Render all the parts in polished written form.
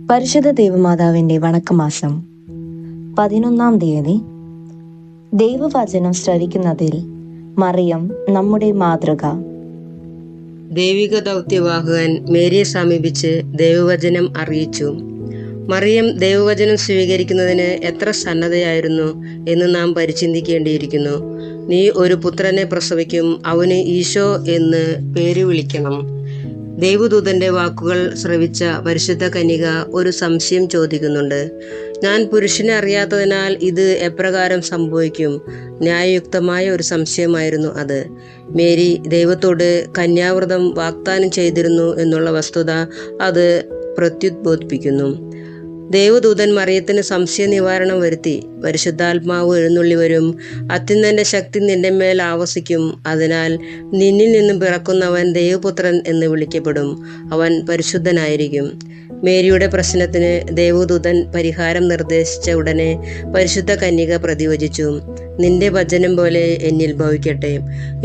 പരിശുദ്ധ ദൈവമാതാവിൻ്റെ വണക്കമാസം 11-ാം തീയതി. ദൈവവചനം ശ്രവിക്കുന്നതിൽ മറിയം നമ്മുടെ മാതൃക. ദൈവിക ദൗത്യവാഹകൻ മേരിയെ സമീപിച്ച് ദൈവവചനം അറിയിച്ചു. മറിയം ദൈവവചനം സ്വീകരിക്കുന്നതിന് എത്ര സന്നദ്ധയായിരുന്നു എന്ന് നാം പരിചിന്തിക്കേണ്ടിയിരിക്കുന്നു. നീ ഒരു പുത്രനെ പ്രസവിക്കും, അവന് ഈശോ എന്ന് പേര് വിളിക്കണം. ദൈവദൂതന്റെ വാക്കുകൾ ശ്രവിച്ച പരിശുദ്ധ കന്യക ഒരു സംശയം ചോദിക്കുന്നുണ്ട്. ഞാൻ പുരുഷനെ അറിയാത്തതിനാൽ ഇത് എപ്രകാരം സംഭവിക്കും? ന്യായയുക്തമായ ഒരു സംശയമായിരുന്നു അത്. മേരി ദൈവത്തോട് കന്യാവ്രതം വാഗ്ദാനം ചെയ്തിരുന്നു എന്നുള്ള വസ്തുത അത് പ്രത്യുദ്ബോധിപ്പിക്കുന്നു. ദൈവദൂതൻ മറിയത്തിന് സംശയ നിവാരണം വരുത്തി. പരിശുദ്ധാത്മാവ് എഴുന്നള്ളി വരും, അത്യുന്നതന്റെ ശക്തി നിന്റെ മേൽ ആവസിക്കും. അതിനാൽ നിന്നിൽ നിന്നും പിറക്കുന്നവൻ ദൈവപുത്രൻ എന്ന് വിളിക്കപ്പെടും. അവൻ പരിശുദ്ധനായിരിക്കും. മേരിയുടെ പ്രശ്നത്തിന് ദൈവദൂതൻ പരിഹാരം നിർദ്ദേശിച്ച ഉടനെ പരിശുദ്ധ കന്യക പ്രതിവചിച്ചു, നിന്റെ വചനം പോലെ എന്നിൽ ഭവിക്കട്ടെ.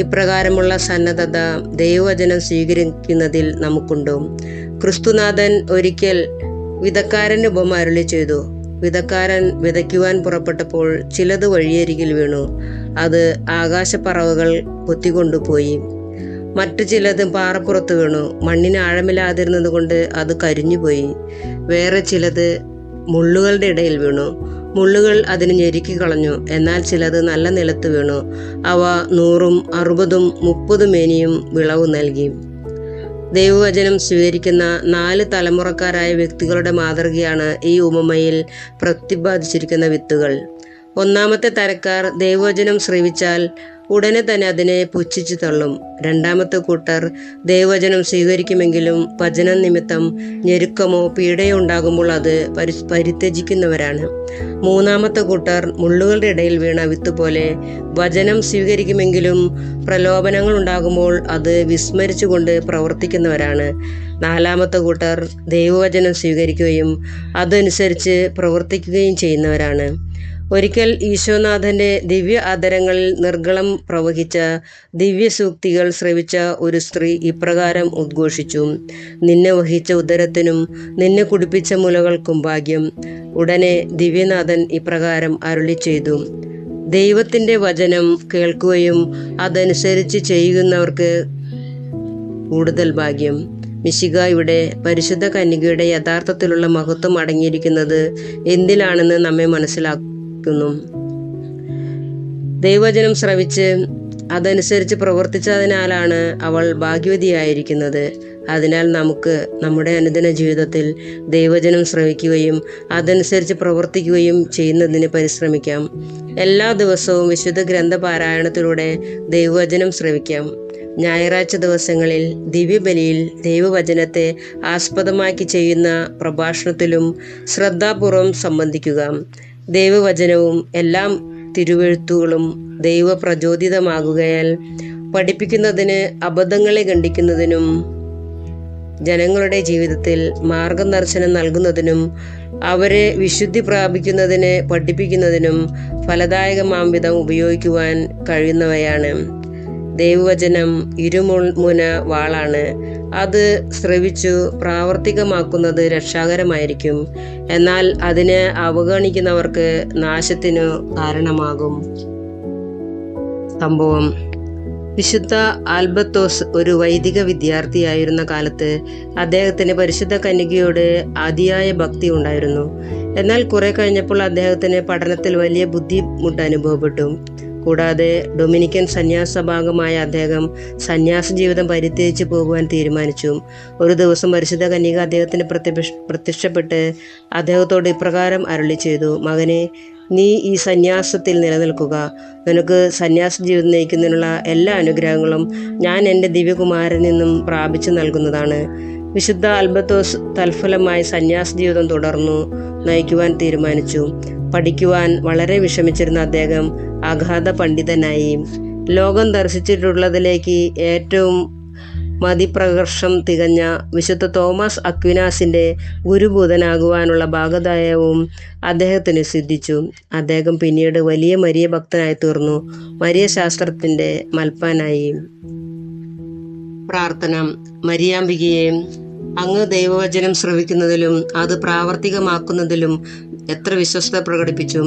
ഇപ്രകാരമുള്ള സന്നദ്ധത ദൈവവചനം സ്വീകരിക്കുന്നതിൽ നമുക്കുണ്ടോ? ക്രിസ്തുനാഥൻ ഒരിക്കൽ വിതക്കാരന്റെ ഉപമ അരുളി ചെയ്തു. വിതക്കാരൻ വിതയ്ക്കുവാൻ പുറപ്പെട്ടപ്പോൾ ചിലത് വഴിയരികിൽ വീണു. അത് ആകാശപ്പറവകൾ കൊത്തിക്കൊണ്ടുപോയി. മറ്റു ചിലത് പാറപ്പുറത്ത് വീണു. മണ്ണിന് ആഴമില്ലാതിരുന്നത് കൊണ്ട് അത് കരിഞ്ഞുപോയി. വേറെ ചിലത് മുള്ളുകളുടെ ഇടയിൽ വീണു. മുള്ളുകൾ അതിന് ഞെരുക്കി കളഞ്ഞു. എന്നാൽ ചിലത് നല്ല നിലത്ത് വീണു. അവ 100, 60, 30 മേനിയും വിളവ് നൽകി. ദൈവവചനം സ്വീകരിക്കുന്ന 4 തലമുറക്കാരായ വ്യക്തികളുടെ മാതൃകയാണ് ഈ ഉപമയിൽ പ്രതിപാദിച്ചിരിക്കുന്ന വിത്തുകൾ. ഒന്നാമത്തെ തരക്കാർ ദൈവവചനം ശ്രവിച്ചാൽ ഉടനെ തന്നെ അതിനെ പുച്ഛിച്ചു തള്ളും. രണ്ടാമത്തെ കൂട്ടർ ദൈവവചനം സ്വീകരിക്കുമെങ്കിലും വചനം നിമിത്തം ഞെരുക്കമോ പീഡയോ ഉണ്ടാകുമ്പോൾ അത് പരിത്യജിക്കുന്നവരാണ്. മൂന്നാമത്തെ കൂട്ടർ മുള്ളുകളുടെ ഇടയിൽ വീണ വിത്ത് പോലെ വചനം സ്വീകരിക്കുമെങ്കിലും പ്രലോഭനങ്ങൾ ഉണ്ടാകുമ്പോൾ അത് വിസ്മരിച്ചുകൊണ്ട് പ്രവർത്തിക്കുന്നവരാണ്. നാലാമത്തെ കൂട്ടർ ദൈവവചനം സ്വീകരിക്കുകയും അതനുസരിച്ച് പ്രവർത്തിക്കുകയും ചെയ്യുന്നവരാണ്. ഒരിക്കൽ ഈശോനാഥന്റെ ദിവ്യ ആദരങ്ങളിൽ നിർഗളം പ്രവഹിച്ച ദിവ്യസൂക്തികൾ ശ്രവിച്ച ഒരു സ്ത്രീ ഇപ്രകാരം ഉദ്ഘോഷിച്ചു, നിന്നെ വഹിച്ച ഉദരത്തിനും നിന്നെ കുടിപ്പിച്ച മുലകൾക്കും ഭാഗ്യം. ഉടനെ ദിവ്യനാഥൻ ഇപ്രകാരം അരുളി ചെയ്തു, ദൈവത്തിന്റെ വചനം കേൾക്കുകയും അതനുസരിച്ച് ചെയ്യുന്നവർക്ക് കൂടുതൽ ഭാഗ്യം. മിശിഹായുടെ പരിശുദ്ധ കന്യകയുടെ യഥാർത്ഥത്തിലുള്ള മഹത്വം അടങ്ങിയിരിക്കുന്നത് എന്തിലാണെന്ന് നമ്മെ മനസ്സിലാക്കുന്നു. ദൈവവചനം ശ്രവിച്ച് അതനുസരിച്ച് പ്രവർത്തിച്ചതിനാലാണ് അവൾ ഭാഗ്യവതിയായിരിക്കുന്നത്. അതിനാൽ നമുക്ക് നമ്മുടെ അനുദിന ജീവിതത്തിൽ ദൈവവചനം ശ്രവിക്കുകയും അതനുസരിച്ച് പ്രവർത്തിക്കുകയും ചെയ്യുന്നതിന് പരിശ്രമിക്കാം. എല്ലാ ദിവസവും വിശുദ്ധ ഗ്രന്ഥപാരായണത്തിലൂടെ ദൈവവചനം ശ്രവിക്കാം. ഞായറാഴ്ച ദിവസങ്ങളിൽ ദിവ്യബലിയിൽ ദൈവവചനത്തെ ആസ്പദമാക്കി ചെയ്യുന്ന പ്രഭാഷണത്തിലും ശ്രദ്ധാപൂർവം സംബന്ധിക്കുക. ദൈവവചനവും എല്ലാം തിരുവെഴുത്തുകളും ദൈവപ്രചോദിതമാകുകയാൽ പഠിപ്പിക്കുന്നതിന്, അബദ്ധങ്ങളെ ഖണ്ഡിക്കുന്നതിനും, ജനങ്ങളുടെ ജീവിതത്തിൽ മാർഗദർശനം നൽകുന്നതിനും, അവരെ വിശുദ്ധി പ്രാപിക്കുന്നതിന് പഠിപ്പിക്കുന്നതിനും ഫലദായകമാം വിധം ഉപയോഗിക്കുവാൻ കഴിയുന്നവയാണ്. ദൈവവചനം ഇരുമുന വാളാണ്. അത് ശ്രവിച്ചു പ്രാവർത്തികമാക്കുന്നത് രക്ഷാകരമായിരിക്കും. എന്നാൽ അതിനെ അവഗണിക്കുന്നവർക്ക് നാശത്തിനു കാരണമാകും. സംഭവം: വിശുദ്ധ ആൽബർത്തോസ് ഒരു വൈദിക വിദ്യാർത്ഥിയായിരുന്ന കാലത്ത് അദ്ദേഹത്തിന് പരിശുദ്ധ കന്യകയോട് അതിയായ ഭക്തി ഉണ്ടായിരുന്നു. എന്നാൽ കുറെ കഴിഞ്ഞപ്പോൾ അദ്ദേഹത്തിന് പഠനത്തിൽ വലിയ ബുദ്ധിമുട്ട് അനുഭവപ്പെട്ടു. കൂടാതെ ഡൊമിനിക്കൻ സന്യാസ സഭാംഗമായ അദ്ദേഹം സന്യാസ ജീവിതം പരിത്യജിച്ച് പോകുവാൻ തീരുമാനിച്ചു. ഒരു ദിവസം പരിശുദ്ധ കന്യക അദ്ദേഹത്തിന് പ്രത്യക്ഷപ്പെട്ട് അദ്ദേഹത്തോട് ഇപ്രകാരം അരുളി ചെയ്തു, മകനെ, നീ ഈ സന്യാസത്തിൽ നിലനിൽക്കുക. നിനക്ക് സന്യാസ ജീവിതം നയിക്കുന്നതിനുള്ള എല്ലാ അനുഗ്രഹങ്ങളും ഞാൻ എൻ്റെ ദിവ്യകുമാരനിൽ നിന്നും പ്രാപിച്ചു നൽകുന്നതാണ്. വിശുദ്ധ ആൽബർത്തോസ് തൽഫലമായി സന്യാസ ജീവിതം തുടർന്നു നയിക്കുവാൻ തീരുമാനിച്ചു. പഠിക്കുവാൻ വളരെ വിഷമിച്ചിരുന്ന അദ്ദേഹം അഗാധ പണ്ഡിതനായി. ലോകം ദർശിച്ചിട്ടുള്ളതിലേക്ക് ഏറ്റവും മതിപ്രകർഷം തികഞ്ഞ വിശുദ്ധ തോമസ് അക്വിനാസിന്റെ ഗുരുഭൂതനാകുവാനുള്ള ഭാഗധേയവും അദ്ദേഹത്തിന് സിദ്ധിച്ചു. അദ്ദേഹം പിന്നീട് വലിയ മരിയ ഭക്തനായി തീർന്നു. മരിയ ശാസ്ത്രത്തിന്റെ മൽപ്പാനായി. പ്രാർത്ഥന. മരിയാമ്പികയെ, അങ്ങ് ദൈവവചനം ശ്രവിക്കുന്നതിലും അത് പ്രാവർത്തികമാക്കുന്നതിലും എത്ര വിശ്വസ്ത പ്രകടിപ്പിച്ചു.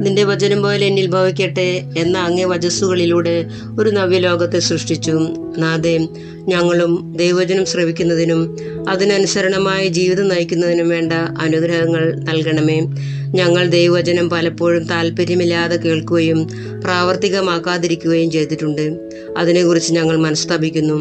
നിന്റെ വചനം പോലെ എന്നിൽ ഭവിക്കട്ടെ എന്ന അങ്ങേ വചസ്സുകളിലൂടെ ഒരു നവ്യലോകത്തെ സൃഷ്ടിച്ചു. നാഥേ, ഞങ്ങളും ദൈവവചനം ശ്രവിക്കുന്നതിനും അതിനനുസരണമായി ജീവിതം നയിക്കുന്നതിനും വേണ്ട അനുഗ്രഹങ്ങൾ നൽകണമേ. ഞങ്ങൾ ദൈവവചനം പലപ്പോഴും താല്പര്യമില്ലാതെ കേൾക്കുകയും പ്രാവർത്തികമാക്കാതിരിക്കുകയും ചെയ്തിട്ടുണ്ട്. അതിനെക്കുറിച്ച് ഞങ്ങൾ മനസ്താപിക്കുന്നു.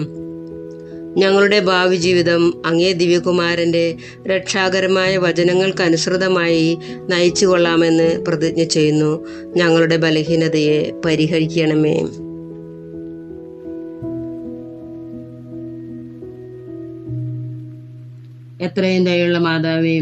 ഞങ്ങളുടെ ഭാവി ജീവിതം അങ്ങേ ദിവ്യകുമാരൻ്റെ രക്ഷാകരമായ വചനങ്ങൾക്കനുസൃതമായി നയിച്ചു കൊള്ളാമെന്ന് പ്രതിജ്ഞ ചെയ്യുന്നു. ഞങ്ങളുടെ ബലഹീനതയെ പരിഹരിക്കണമേ. എത്രയും ദയുള്ള മാതാവേ,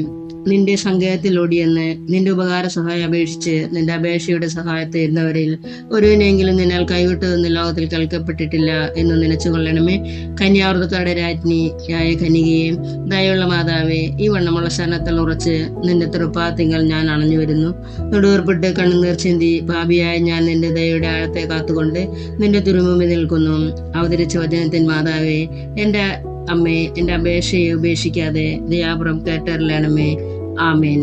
നിന്റെ സങ്കേതത്തിൽ ഓടിയെന്ന് നിന്റെ ഉപകാര സഹായം അപേക്ഷിച്ച് നിന്റെ അപേക്ഷയുടെ സഹായത്തെ ഇരുന്നവരിൽ ഒരുവനെങ്കിലും നിന്നാൽ കൈവിട്ടു നിന്ന് ലോകത്തിൽ കേൾക്കപ്പെട്ടിട്ടില്ല എന്ന് നനച്ചു കൊള്ളണമേ. കന്യാവൃതക്കാരുടെ രാജ്ഞിയായ കന്യകയെയും ദയുള്ള മാതാവേ, ഈ വണ്ണമുള്ള ശരണത്തിൽ ഉറച്ച് നിന്റെ തൃപ്പാത്തിങ്ങൾ ഞാൻ അണഞ്ഞു വരുന്നു. നെടുവേർപ്പിട്ട് കണ്ണുനീർ ചിന്തി പാപിയായ ഞാൻ നിന്റെ ദയയുടെ ആഴത്തെ കാത്തുകൊണ്ട് നിന്റെ തിരുമുമ്പിൽ നിൽക്കുന്നു. അവതരിച്ച വചനത്തിൻ മാതാവേ, എൻ്റെ അമ്മേ, എൻ്റെ അപേക്ഷയെ ഉപേക്ഷിക്കാതെ ദയാപുറം കേട്ടറിയണമേ. ആമേൻ.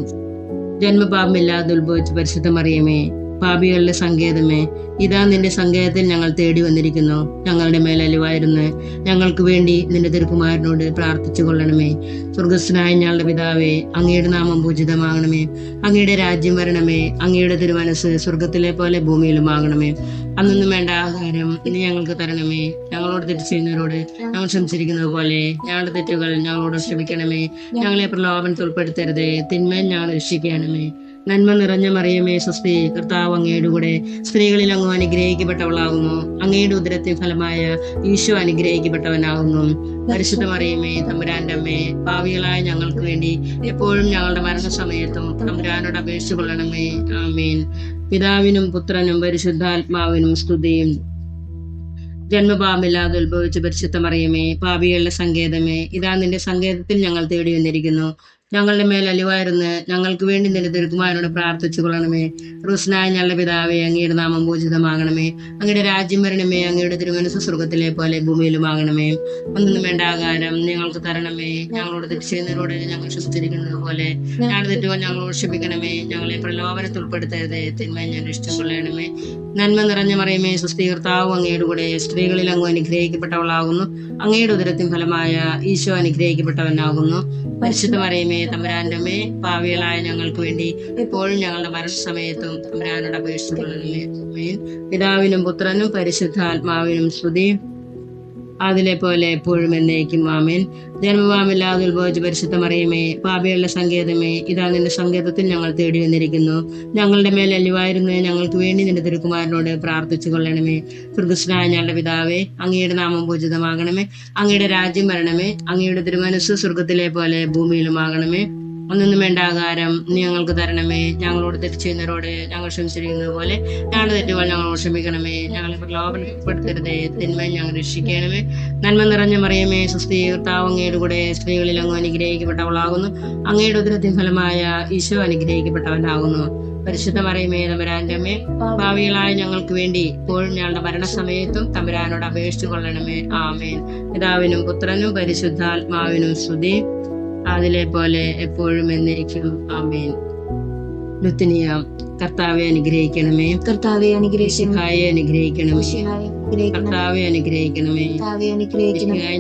ജന്മപാപമില്ലാതെ ഉത്ഭവിച്ച പരിശുദ്ധ മറിയമേ, പാപികളുടെ സങ്കേതമേ, ഇതാ നിന്റെ സങ്കേതത്തിൽ ഞങ്ങൾ തേടി വന്നിരിക്കുന്നു. ഞങ്ങളുടെ മേൽ അലിവായിരുന്ന് ഞങ്ങൾക്ക് വേണ്ടി നിന്റെ തിരുക്കുമാരനോട് പ്രാർത്ഥിച്ചു കൊള്ളണമേ. സ്വർഗസ്ഥനായ ഞങ്ങളുടെ പിതാവേ, അങ്ങയുടെ നാമം പൂജിതമാകണമേ. അങ്ങയുടെ രാജ്യം വരണമേ. അങ്ങയുടെ തിരുമനസ് സ്വർഗത്തിലെ പോലെ ഭൂമിയിലുമാകണമേ. അന്നൊന്നും വേണ്ട ആഹാരം ഇനി ഞങ്ങൾക്ക് തരണമേ. ഞങ്ങളോട് തെറ്റ് ചെയ്യുന്നവരോട് ഞങ്ങൾ ക്ഷമിച്ചിരിക്കുന്നത് പോലെ ഞങ്ങളുടെ തെറ്റുകൾ ഞങ്ങളോട് ക്ഷമിക്കണമേ. ഞങ്ങളെ പ്രലോഭനത്തിൽ ഉൾപ്പെടുത്തരുതേ, തിന്മയിൽ ഞങ്ങൾ രക്ഷിക്കണമേ. നന്മ നിറഞ്ഞ മറിയമേ, സ്വസ്തി, കർത്താവ് അങ്ങയുടെ കൂടെ സ്ത്രീകളിൽ അങ്ങ് അനുഗ്രഹിക്കപ്പെട്ടവളാകുന്നു. അങ്ങയുടെ ഉദരത്തിൻ ഫലമായ ഈശോ അനുഗ്രഹിക്കപ്പെട്ടവനാകുന്നു. പരിശുദ്ധ മറിയമേ, തമ്പുരാന്റെ അമ്മേ, പാപികളായ ഞങ്ങൾക്ക് വേണ്ടി എപ്പോഴും ഞങ്ങളുടെ മരണസമയത്തും തമ്പുരാനോട് അപേക്ഷിച്ചു കൊള്ളണമേ. ആമേൻ. പിതാവിനും പുത്രനും പരിശുദ്ധാത്മാവിനും സ്തുതിയും. ജന്മപാപമില്ലാതെ ഉത്ഭവിച്ച പരിശുദ്ധ മറിയമേ, പാപികളുടെ സങ്കേതമേ, ഇതാ നിന്റെ സങ്കേതത്തിൽ ഞങ്ങൾ തേടി വന്നിരിക്കുന്നു. ഞങ്ങളുടെ മേൽ അലിവായിരുന്ന് ഞങ്ങൾക്ക് വേണ്ടി നിന്റെ തിരുക്കുമാരനോട് പ്രാർത്ഥിച്ചു കൊള്ളണമേ. ക്രൂശനായ ഞങ്ങളുടെ പിതാവേ, അങ്ങയുടെ നാമം പൂജിതമാകണമേ. അങ്ങയുടെ രാജ്യം വരണമേ. അങ്ങയുടെ തിരുമനസ്സ് സ്വർഗത്തിലെ പോലെ ഭൂമിയിലുമാകണമേ. ഒന്നും വേണ്ട ആഹാരം ഞങ്ങൾക്ക് തരണമേ. ഞങ്ങളോട് തെറ്റ് ചെയ്യുന്നവരോട് ഞങ്ങൾ ക്ഷമിച്ചിരിക്കുന്നത് പോലെ ഞങ്ങളുടെ തെറ്റുകൾ ഞങ്ങളോട് ക്ഷമിക്കണമേ. ഞങ്ങളെ പ്രലോഭനത്തിൽ ഉൾപ്പെടുത്തരുതേ, തിന്മയെ ഞാൻ രക്ഷിച്ചുകൊള്ളണമേ. നന്മ നിറഞ്ഞ മറിയമേ, സ്വസ്തി, കർത്താവ് അങ്ങയുടെ കൂടെ സ്ത്രീകളിൽ അങ്ങ് അനുഗ്രഹിക്കപ്പെട്ടവളാകുന്നു. അങ്ങയുടെ ഉദരത്തിൻ ഫലമായ ഈശോ അനുഗ്രഹിക്കപ്പെട്ടവനാകുന്നു. പരിശുദ്ധ മറിയമേ, തമ്പുരാന്റെ അമ്മേ, പാപികളായ ഞങ്ങൾക്ക് വേണ്ടി എപ്പോഴും ഞങ്ങളുടെ മരണസമയത്തും തമ്പുരാനോട് അപേക്ഷിച്ചു കൊള്ളണമേ. പിതാവിനും പുത്രനും പരിശുദ്ധാത്മാവിനും സ്തുതി, അതിലെ പോലെ എപ്പോഴും എന്നേക്കും. ആമേൻ. ജന്മപാപമില്ലാതെ ഉത്ഭവിച്ച പരിശുദ്ധ മറിയമേ, പാപികളുടെ സങ്കേതമേ, ഇതാ നിന്റെ സങ്കേതത്തിൽ ഞങ്ങൾ തേടി വന്നിരിക്കുന്നു. ഞങ്ങളുടെ മേൽ അലിവായിരുന്ന് ഞങ്ങൾക്ക് വേണ്ടി നിന്റെ തിരുക്കുമാരനോട് പ്രാർത്ഥിച്ചു കൊള്ളണമേ. സ്വർഗസ്ഥനായ ഞങ്ങളുടെ പിതാവേ, അങ്ങയുടെ നാമം പൂജിതമാകണമേ. അങ്ങയുടെ രാജ്യം വരണമേ. അങ്ങയുടെ തിരുമനസ്സ് സ്വർഗത്തിലെ പോലെ ഭൂമിയിലുമാകണമേ. ഒന്നും വേണ്ട ആഹാരം നീ ഞങ്ങൾക്ക് തരണമേ. ഞങ്ങളോട് തെറ്റ് ചെയ്യുന്നവരോട് ഞങ്ങൾ ക്ഷമിച്ചിരിക്കുന്നത് പോലെ ഞങ്ങളുടെ തെറ്റുകൾ ഞങ്ങളോട് ക്ഷമിക്കണമേ. ഞങ്ങളെ പ്രലോഭനപ്പെടുത്തരുതേ, തിന്മയിൽ ഞങ്ങൾ രക്ഷിക്കണമേ. നന്മ നിറഞ്ഞ മറിയമേ, സ്വസ്തി, കർത്താവ് അങ്ങയുടെ കൂടെ സ്ത്രീകളിൽ അങ്ങ് അനുഗ്രഹിക്കപ്പെട്ടവളാകുന്നു. അങ്ങയുടെ ഉദരത്തിൻ ഫലമായ ഈശോ അനുഗ്രഹിക്കപ്പെട്ടവനാകുന്നു. പരിശുദ്ധ മറിയമേ, തമ്പുരാന്റെ അമ്മേ, ഭാവികളായ ഞങ്ങൾക്ക് വേണ്ടി ഇപ്പോഴും ഞങ്ങളുടെ മരണസമയത്തും തമ്പുരാനോട് അപേക്ഷിച്ചു കൊള്ളണമേ. ആമേൻ. പിതാവിനും പുത്രനും പരിശുദ്ധാത്മാവിനും സ്തുതി, അതിലെ പോലെ എപ്പോഴും എന്നേക്കും. ആമേൻ. ലുത്തിനിയ. കർത്താവെ അനുഗ്രഹിക്കണമേ. കർത്താവെ അനുഗ്രഹിക്കണമേ. അനുഗ്രഹിക്കണമേ. കർത്താവെ അനുഗ്രഹിക്കണമേ.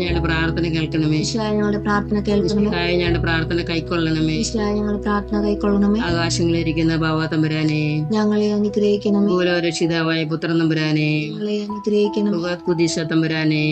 ഞങ്ങളുടെ പ്രാർത്ഥന കേൾക്കണമേ. ഞങ്ങളുടെ പ്രാർത്ഥന കേൾക്കണമേ. ഞങ്ങളുടെ പ്രാർത്ഥന കൈക്കൊള്ളണമേ. ഞങ്ങളുടെ പ്രാർത്ഥന കൈക്കൊള്ളണമേ. ആകാശങ്ങളിലിരിക്കുന്ന ബാവ തമ്പുരാനെ, ഞങ്ങളെ അനുഗ്രഹിക്കണമേ. രക്ഷിതാവായ പുത്രൻ തമ്പുരാനെ, ഞങ്ങളെ അനുഗ്രഹിക്കണമേ. കുദിശ തമ്പുരാനെ,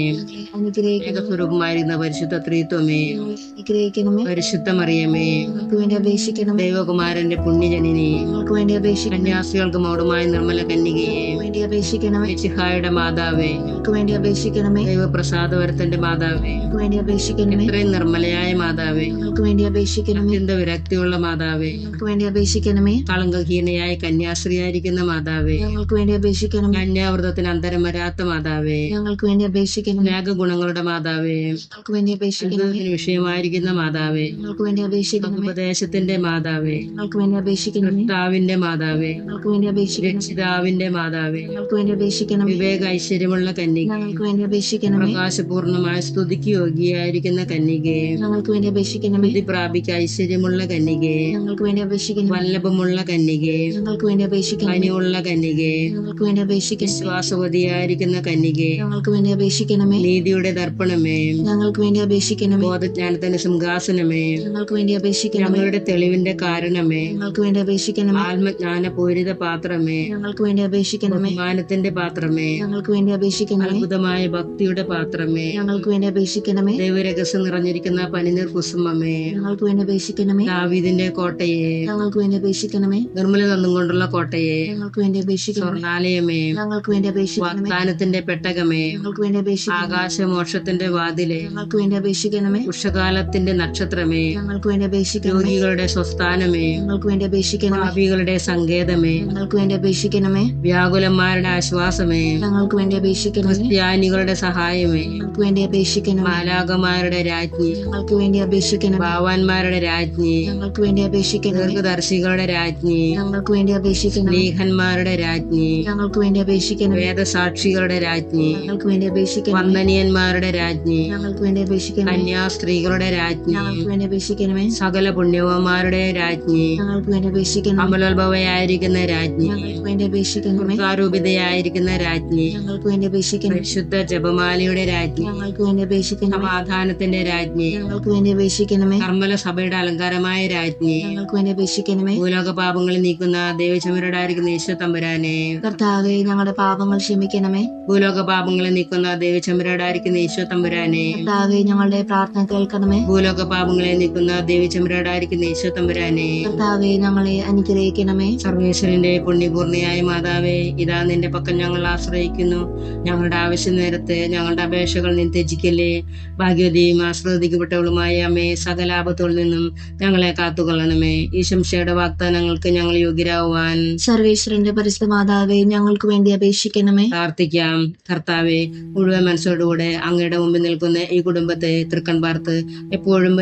അനുഗ്രഹിക്കണമേ. സ്വരൂപമായിരുന്ന പരിശുദ്ധ ത്രിത്വമേ, അനുഗ്രഹിക്കണമേ. പരിശുദ്ധ മറിയമേ, ഞങ്ങൾക്ക് വേണ്ടി അപേക്ഷിക്കണമേ. ദൈവകുമാരന്റെ പുണ്യജനനി, ഞങ്ങൾക്ക് വേണ്ടി അപേക്ഷിക്കണമേ. കന്യാസ്ത്രീകൾക്ക് മൗഢമായ നിർമ്മല കന്യകയെ, വേണ്ടി അപേക്ഷിക്കണമേ. മിശിഹായുടെ മാതാവേ, ഞങ്ങൾക്ക് വേണ്ടി അപേക്ഷിക്കണമേ. ദൈവപ്രസാദവരത്തിന്റെ മാതാവേ, ഞങ്ങൾക്ക് വേണ്ടി അപേക്ഷിക്കണമേ. ഇത്രയും നിർമ്മലയായ മാതാവേ, ഞങ്ങൾക്ക് വേണ്ടി അപേക്ഷിക്കണമേ. അത്യന്ത വിരക്തിയുള്ള മാതാവേ, ഞങ്ങൾക്ക് വേണ്ടി അപേക്ഷിക്കണമേ. കളങ്കഹീനയായ കന്യാസ്ത്രീയായിരിക്കുന്ന മാതാവേ, ഞങ്ങൾക്ക് വേണ്ടി അപേക്ഷിക്കണമേ. കന്യാവ്രതത്തിന് അന്തരം വരാത്ത മാതാവേ, ഞങ്ങൾക്ക് വേണ്ടി അപേക്ഷിക്കണമേ. ത്യാഗഗുണങ്ങളുടെ മാതാവേ, ഞങ്ങൾക്ക് വേണ്ടി അപേക്ഷിക്കണമേ. അത്ഭുതത്തിന് വിഷയമായിരിക്കുന്ന മാതാവേ, ഞങ്ങൾക്ക് വേണ്ടി അപേക്ഷിക്കണമേ. ഉപദേശത്തിന്റെ മാതാവേ, ഞങ്ങൾക്ക് വേണ്ടി അപേക്ഷിക്കണമേ. കർത്താവിന്റെ മാതാവേ, മാതാവേ, ഞങ്ങൾക്ക് വേണ്ടി അപേക്ഷിക്കണം. രക്ഷിതാവിന്റെ മാതാവേ, ഞങ്ങൾക്ക് വേണ്ടി അപേക്ഷിക്കണം. വിവേക ഐശ്വര്യമുള്ള കന്യകേ, ഞങ്ങൾക്ക് വേണ്ടി അപേക്ഷിക്കണമേ. പ്രകാശപൂർണമായ സ്തുതിക്ക് യോഗ്യയായിരിക്കുന്ന കന്യകേ, ഞങ്ങൾക്ക് വേണ്ടി അപേക്ഷിക്കണമേ. സ്തുതി പ്രാപിക്ക ഐശ്വര്യമുള്ള കന്യകേ, ഞങ്ങൾക്ക് വേണ്ടി അപേക്ഷിക്കണം. വല്ലഭമുള്ള കന്യകേ, ഞങ്ങൾക്ക് വേണ്ടി അപേക്ഷിക്കണം. കനിയുള്ള കന്യകേ, ഞങ്ങൾക്ക് വേണ്ടി അപേക്ഷിക്കണം. വിശ്വാസവതിയായിരിക്കുന്ന കന്യകേ, ഞങ്ങൾക്ക് വേണ്ടി അപേക്ഷിക്കണമേ. നീതിയുടെ ദർപ്പണമേ, ഞങ്ങൾക്ക് വേണ്ടി അപേക്ഷിക്കണമേ. ബോധജ്ഞാനത്തിന്റെ സിംഹാസനമേ, ഞങ്ങൾക്ക് വേണ്ടി അപേക്ഷിക്കണമേ. ഞങ്ങളുടെ തെളിവിന്റെ കാരണമേ, ഞങ്ങൾക്ക് വേണ്ടി അപേക്ഷിക്കണമേ. ആത്മജ്ഞാന പൂരിത പാത്രമേ, ഞങ്ങൾക്ക് വേണ്ടി അപേക്ഷിക്കണമേ. ബഹുമാനത്തിന്റെ പാത്രമേ, ഞങ്ങൾക്ക് വേണ്ടി അപേക്ഷിക്കണമേ. അത്ഭുതമായ ഭക്തിയുടെ പാത്രമേ, ഞങ്ങൾക്ക് വേണ്ടി അപേക്ഷിക്കണമേ. ദൈവരഹസ്യം നിറഞ്ഞിരിക്കുന്ന പനിനീർ കുസുമമേ, ഞങ്ങൾക്ക് വേണ്ടി അപേക്ഷിക്കണമേ. ദാവീദിന്റെ കോട്ടയെ, ഞങ്ങൾക്ക് വേണ്ടി അപേക്ഷിക്കണമേ. നിർമ്മല തന്നുകൊണ്ടുള്ള കോട്ടയെ, ഞങ്ങൾക്ക് വേണ്ടി അപേക്ഷിക്കണമേ. സ്വർണാലയമേ, ഞങ്ങൾക്ക് വേണ്ടി അപേക്ഷിക്കണമേ. വാഗ്ദാനത്തിന്റെ പെട്ടകമേ, ഞങ്ങൾക്ക് വേണ്ടി അപേക്ഷിക്കണമേ. ആകാശമോക്ഷത്തിന്റെ വാതിലെ, ഞങ്ങൾക്ക് വേണ്ടി അപേക്ഷിക്കണമേ. ഉഷകാലത്തിന്റെ നക്ഷത്രമേ, ഞങ്ങൾക്ക് വേണ്ടി അപേക്ഷിക്കണമേ. രോഗികളുടെ സ്വസ്ഥാനമേ, ഞങ്ങൾക്ക് വേണ്ടി അപേക്ഷിക്കണമേ. പാപികളുടെ സങ്കേതമേ, ഞങ്ങൾക്ക് വേണ്ടി അപേക്ഷിക്കണമേ. വ്യാകുലന്മാരുടെ ആശ്വാസമേ, ഞങ്ങൾക്ക് വേണ്ടി അപേക്ഷിക്കണമേ. ക്രിസ്ത്യാനികളുടെ സഹായമേ, ഞങ്ങൾക്ക് വേണ്ടി അപേക്ഷിക്കണമേ. മാലാകമാരുടെ രാജ്ഞി, ഞങ്ങൾക്ക് വേണ്ടി അപേക്ഷിക്കണമേ. ഭാവാന്മാരുടെ രാജ്ഞി, ഞങ്ങൾക്ക് വേണ്ടി അപേക്ഷിക്കണമേ. ദീർഘദർശികളുടെ രാജ്ഞി, ഞങ്ങൾക്ക് വേണ്ടി അപേക്ഷിക്കണമേ. സ്ലീഹന്മാരുടെ രാജ്ഞി, ഞങ്ങൾക്ക് വേണ്ടി അപേക്ഷിക്കണമേ. വേദസാക്ഷികളുടെ രാജ്ഞി, ഞങ്ങൾക്ക് വേണ്ടി അപേക്ഷിക്കണമേ. വന്ദനീയന്മാരുടെ രാജ്ഞി, ഞങ്ങൾക്ക് വേണ്ടി അപേക്ഷിക്കണമേ. കന്യാസ്ത്രീകളുടെ രാജ്ഞി, ഞങ്ങൾക്ക് വേണ്ടി അപേക്ഷിക്കണമേ. സകല പുണ്യവന്മാരുടെ രാജ്ഞി, ഞങ്ങൾക്ക് വേണ്ടി അപേക്ഷിക്കണമേ. അമലോത്ഭവയായിരിക്കുന്ന രാജ്ഞി, ഞങ്ങൾക്ക് വേണ്ടി അപേക്ഷിക്കണമേ. കാരൂപിതയായിരിക്കുന്ന രാജ്ഞി, ഞങ്ങൾക്ക് വേണ്ടി അപേക്ഷിക്കണമേ. പരിശുദ്ധ ജപമാലയുടെ രാജ്ഞി, ഞങ്ങൾക്ക് വേണ്ടി അപേക്ഷിക്കണമേ. സമാധാനത്തിന്റെ രാജ്ഞി, ഞങ്ങൾക്ക് വേണ്ടി അപേക്ഷിക്കണമേ. കർമ്മല സഭയുടെ അലങ്കാരമായ രാജ്ഞി, ഞങ്ങൾക്ക് വേണ്ടി അപേക്ഷിക്കണമേ. ഭൂലോക പാപങ്ങളിൽ നീക്കുന്ന ദൈവചമരുടായിരിക്കുന്ന ഈശോ തമ്പുരാനെ, കർത്താവേ, ഞങ്ങളുടെ പാപങ്ങൾ ക്ഷമിക്കണമേ. ഭൂലോക പാപങ്ങളെ നീക്കുന്ന ദൈവചമരുടായിരിക്കുന്ന ഈശോ തമ്പുരാനെ, കർത്താവേ, ഞങ്ങളുടെ പ്രാർത്ഥന കേൾക്കണമേ. ഭൂലോക പാപങ്ങളെ നീക്കുന്ന ദൈവചമരുടായിരിക്കുന്ന ഈശോ തമ്പുരാനെ, കർത്താവേ, ഞങ്ങളെ അനുഗ്രഹിക്കണമേ. സർവേശ്വരന്റെ പുണ്യപൂർണ്ണയായ മാതാവേ, ഇതാ നിന്റെ പക്കൽ ഞങ്ങൾ ആശ്രയിക്കുന്നു. ഞങ്ങളുടെ ആവശ്യ നേരത്ത് ഞങ്ങളുടെ അപേക്ഷകൾ നീ ത്യജിക്കല്ലേ. ഭാഗ്യവതിയും ആശ്രവദിക്കപ്പെട്ടവളുമായ അമ്മേ, സകല ആപത്തുകളിൽ നിന്നും ഞങ്ങളെ കാത്തുകൊള്ളണമേ. ഈ ശംശയുടെ വാഗ്ദാനങ്ങൾക്ക് ഞങ്ങൾ യോഗ്യരാകുവാൻ സർവേശ്വരന്റെ പരിശുദ്ധ മാതാവേ, ഞങ്ങൾക്ക് വേണ്ടി അപേക്ഷിക്കണമേ. പ്രാർത്ഥിക്കാം. കർത്താവെ, മുഴുവൻ മനസ്സോടുകൂടെ അങ്ങയുടെ മുമ്പിൽ നിൽക്കുന്ന ഈ കുടുംബത്തെ തൃക്കൺ പാർത്ത് എപ്പോഴും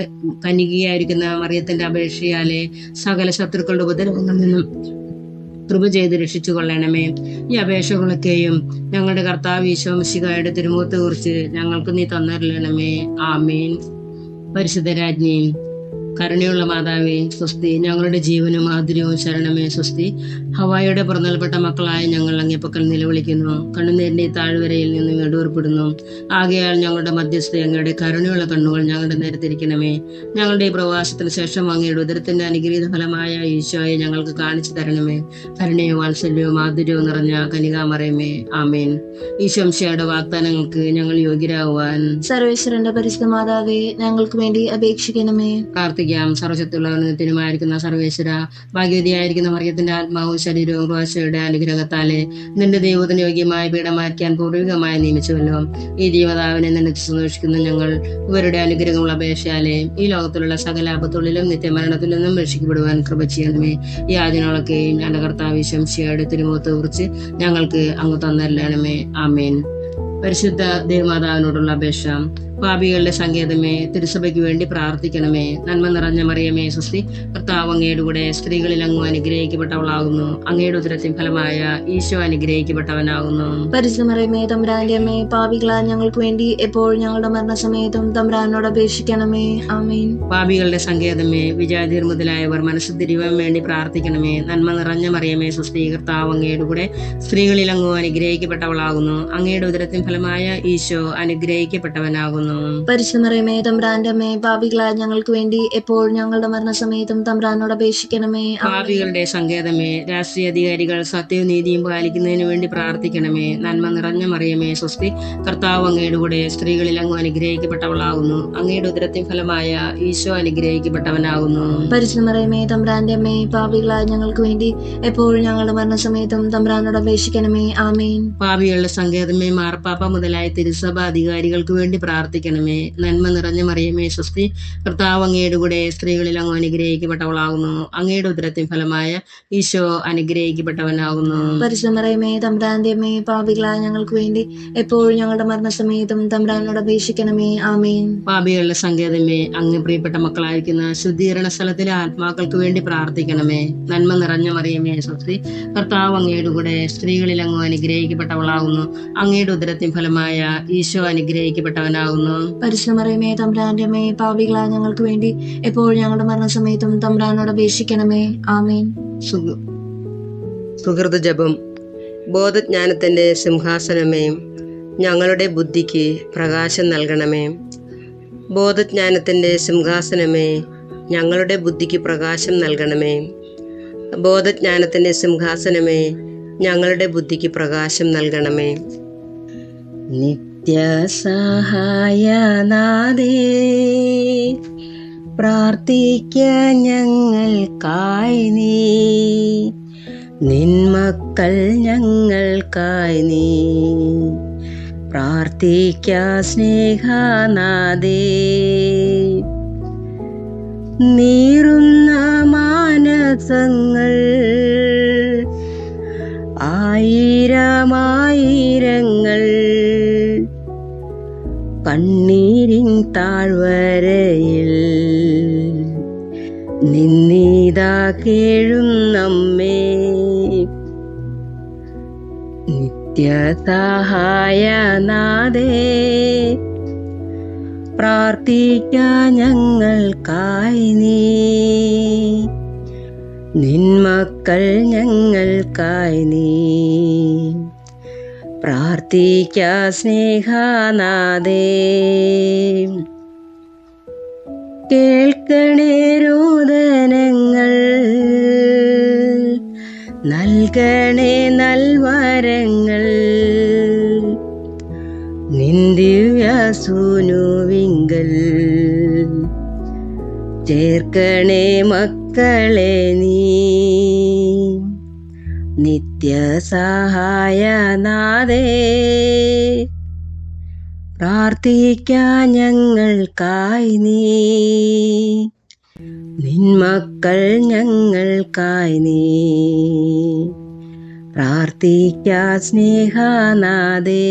കന്യകയായിരിക്കുന്ന മറിയത്തിന്റെ അപേക്ഷയാലെ സകല ശത്രുക്കളുടെ ഉപദ്രവങ്ങളിൽ നിന്നും കൃപ ചെയ്ത് രക്ഷിച്ചു കൊള്ളണമേ. ഈ അപേക്ഷകളൊക്കെയും ഞങ്ങളുടെ കർത്താവ് ഈശോ മിശിഹായുടെ തിരുമുഖത്തെ കുറിച്ച് ഞങ്ങൾക്ക് നീ തന്നറിയണമേ. ആമീൻ. പരിശുദ്ധരാജ്ഞി, കരുണയുള്ള മാതാവേ സ്വസ്തി. ഞങ്ങളുടെ ജീവനും ആതിരവും ശരണമേ സ്വസ്തി. ഹവായുടെ പുറന്തള്ളപ്പെട്ട മക്കളായ ഞങ്ങൾ അങ്ങേപ്പക്കൽ നിലവിളിക്കുന്നു. കണ്ണുനീരിന്റെ താഴ്വരയിൽ നിന്ന് വേണ്ടൂർപ്പെടുന്നു. ആകയാൽ ഞങ്ങളുടെ മധ്യസ്ഥ അങ്ങയുടെ കരുണയുള്ള കണ്ണുകൾ ഞങ്ങളുടെ നേരത്തിരിക്കണമേ. ഞങ്ങളുടെ ഈ പ്രവാസത്തിന് ശേഷം അങ്ങയുടെ ഉദരത്തിന്റെ അനുഗ്രഹീത ഫലമായ ഈശോയെ ഞങ്ങൾക്ക് കാണിച്ചു തരണമേ. കരുണയും വാത്സല്യവും ആതിരവും നിറഞ്ഞ കനികാമറയമേ. ആമേൻ. ഈശോയുടെ വാഗ്ദാനങ്ങൾക്ക് ഞങ്ങൾ യോഗ്യരാകുവാൻ സർവേശ്വരന്റെ പരിശുദ്ധ മാതാവേ, ഞങ്ങൾക്ക് വേണ്ടി അപേക്ഷിക്കണമേ. പ്രാർത്ഥിക്കാം. സർവശക്തിയുള്ളവനുമായിരിക്കുന്ന സർവേശ്വര, ഭാഗ്യവതിയായിരിക്കുന്ന മറിയത്തിന്റെ ആത്മാവും ശരീരവും ഭാഷയുടെ അനുഗ്രഹത്താലെ നിന്റെ ദൈവത്തിന് യോഗ്യമായ പീഠമാക്കാൻ പൂർവികമായി നിയമിച്ചുവല്ലോ. ഈ ജീവതാവിനെ നിന്നെ സന്തോഷിക്കുന്ന ഞങ്ങൾ ഇവരുടെ അനുഗ്രഹമുള്ള അപേക്ഷയാലെ ഈ ലോകത്തിലുള്ള സകല ആപത്തുകളിലും നിത്യമരണത്തിൽ നിന്നും രക്ഷിക്കപ്പെടുവാൻ കൃപ ചെയ്യണമേ. ഈ ആദിനങ്ങളൊക്കെയും ഞങ്ങളുടെ കർത്താവ് ശംശിയുടെ തിരുമുഖത്തെ കുറിച്ച് ഞങ്ങൾക്ക് അങ്ങ് തന്നരണമേ. ആമേൻ. പരിശുദ്ധ ദേവമാതാവിനോടുള്ള അപേക്ഷ. പാപികളുടെ സങ്കേതമേ, തിരുസഭയ്ക്ക് വേണ്ടി പ്രാർത്ഥിക്കണമേ. നന്മ നിറഞ്ഞ മറിയമേ സ്വസ്തി. കർത്താവ് അങ്ങയുടെ കൂടെ സ്ത്രീകളിൽ അങ്ങ് അനുഗ്രഹിക്കപ്പെട്ടവളാകുന്നു. അങ്ങയുടെ ഉദരത്തിൻ ഫലമായ ഈശോ അനുഗ്രഹിക്കപ്പെട്ടവനാകുന്നു. പരിശുദ്ധ മറിയമേ, തമ്പുരാന്റെ അമ്മേ, പാപികളായ ഞങ്ങൾക്ക് വേണ്ടി എപ്പോഴും ഞങ്ങളുടെ മരണസമയത്തും തമ്പുരാനോട് അപേക്ഷിക്കണമേ. ആമേൻ. പാപികളുടെ സങ്കേതമേ, വിജാതിർ മുതലായവർ മനസ്സ് തിരിവാൻ വേണ്ടി പ്രാർത്ഥിക്കണമേ. നന്മ നിറഞ്ഞ മറിയമേ സ്വസ്തി. കർത്താവ് അങ്ങയുടെ കൂടെ സ്ത്രീകളിൽ അങ്ങ് അനുഗ്രഹിക്കപ്പെട്ടവളാകുന്നു. അങ്ങയുടെ ഉദരത്തിൻ ഫലമായ ഈശോ അനുഗ്രഹിക്കപ്പെട്ടവനാകുന്നു. പരിശുദ്ധ മറിയമേ, തമ്പുരാന്റെ അമ്മേ, പാപികളായ ഞങ്ങൾക്ക് വേണ്ടി എപ്പോഴും ഞങ്ങളുടെ മരണസമയത്തും തമ്പുരാനോട് അപേക്ഷിക്കണമേ. പാപികളുടെ സങ്കേതമേ, രാഷ്ട്രീയ അധികാരികൾ സത്യവും നീതിയും പാലിക്കുന്നതിന് വേണ്ടി പ്രാർത്ഥിക്കണമേ. നന്മ നിറഞ്ഞ മറിയമേ സ്വസ്തി. കർത്താവ് അങ്ങയുടെ കൂടെ സ്ത്രീകളിൽ അങ്ങ് അനുഗ്രഹിക്കപ്പെട്ടവളാകുന്നു. അങ്ങയുടെ ഉദരത്തിൻ ഫലമായ ഈശോ അനുഗ്രഹിക്കപ്പെട്ടവനാകുന്നു. പരിശുദ്ധ മറിയമേ, തമ്പുരാന്റെ അമ്മേ, പാപികളായ ഞങ്ങൾക്ക് വേണ്ടി എപ്പോഴും ഞങ്ങളുടെ മരണസമയത്തും തമ്പുരാനോട് അപേക്ഷിക്കണമേ. ആമേൻ. പാപികളുടെ സങ്കേതമേ, മാർപ്പാപ്പ മുതലായ തിരുസഭ അധികാരികൾക്ക് വേണ്ടി പ്രാർത്ഥിക്കണം. പ്രാർത്ഥിക്കണമേ. നന്മ നിറഞ്ഞ മറിയമേ സ്വസ്തി, കർത്താവ് അങ്ങയുടെ കൂടെ സ്ത്രീകളിൽ അങ്ങ് അനുഗ്രഹിക്കപ്പെട്ടവളാകുന്നു. അങ്ങയുടെ ഉദരത്തിൻ ഫലമായ ഈശോ അനുഗ്രഹിക്കപ്പെട്ടവനാകുന്നു. പരിശുദ്ധ മറിയമേ തമ്പുരാന്റെ അമ്മേ, പാപികളായ ഞങ്ങൾക്ക് വേണ്ടി എപ്പോഴും ഞങ്ങളുടെ മരണസമയത്തും തമ്പുരാനോട് അപേക്ഷിക്കണമേ. ആമേൻ. പാപികളുടെ സങ്കേതമേ, അങ്ങ് പ്രിയപ്പെട്ട മക്കളായിരിക്കുന്ന ശുദ്ധീകരണ സ്ഥലത്തിലെ ആത്മാക്കൾക്ക് വേണ്ടി പ്രാർത്ഥിക്കണമേ. നന്മ നിറഞ്ഞ മറിയമേ സ്വസ്തി, കർത്താവ് അങ്ങയുടെ കൂടെ സ്ത്രീകളിൽ അങ്ങ് അനുഗ്രഹിക്കപ്പെട്ടവളാകുന്നു. അങ്ങയുടെ ഉദരത്തിൻ ഫലമായ ഈശോ അനുഗ്രഹിക്കപ്പെട്ടവനാകുന്നു. പരിശുദ്ധ മറിയമേ തമ്പുരാന്റെ അമ്മേ, പാപികളായ ഞങ്ങൾക്ക് വേണ്ടി എപ്പോഴും ഞങ്ങളുടെ മരണസമയത്തും തമ്പുരാനോട് അപേക്ഷിക്കണമേ. ആമേൻ. സുഹൃത ജപം. ബോധജ്ഞാനത്തിന്റെ സിംഹാസനമേ, ഞങ്ങളുടെ ബുദ്ധിക്ക് പ്രകാശം നൽകണമേ. ബോധജ്ഞാനത്തിന്റെ സിംഹാസനമേ, ഞങ്ങളുടെ ബുദ്ധിക്ക് പ്രകാശം നൽകണമേ. ബോധജ്ഞാനത്തിന്റെ സിംഹാസനമേ, ഞങ്ങളുടെ ബുദ്ധിക്ക് പ്രകാശം നൽകണമേ. നിത്യസഹായനാഥേ, പ്രാർത്ഥിക്ക ഞങ്ങൾക്കായി നീ, നിന്മക്കൾ ഞങ്ങൾക്കായി നീ. പ്രാർത്ഥിക്ക സ്നേഹനാഥേ, നീറുന്ന മാനസങ്ങൾ ആയിരമായിരങ്ങൾ കണ്ണീരിൻ താഴ്വരയിൽ നിന്നിതാ കേഴുന്നമ്മേ. നിത്യസഹായനാഥേ, പ്രാർത്ഥിക്ക ഞങ്ങൾക്കായി നീ, നിന്മക്കൾ ഞങ്ങൾക്കായി നീ. പ്രാർത്ഥിക്ക സ്നേഹനാഥേ, കേൾക്കണേ രോദനങ്ങൾ, നൽകണേ നൽവരങ്ങൾ. നിന്ദിവ്യസൂനുവിങ്കൽ ചേർക്കണേ മക്കളെ നീ. നിത്യസഹായനാഥേ, പ്രാർത്ഥിക്ക ഞങ്ങൾക്കായി നീ, നിന്മക്കൾ ഞങ്ങൾക്കായി നീ. പ്രാർത്ഥിക്ക സ്നേഹനാഥേ.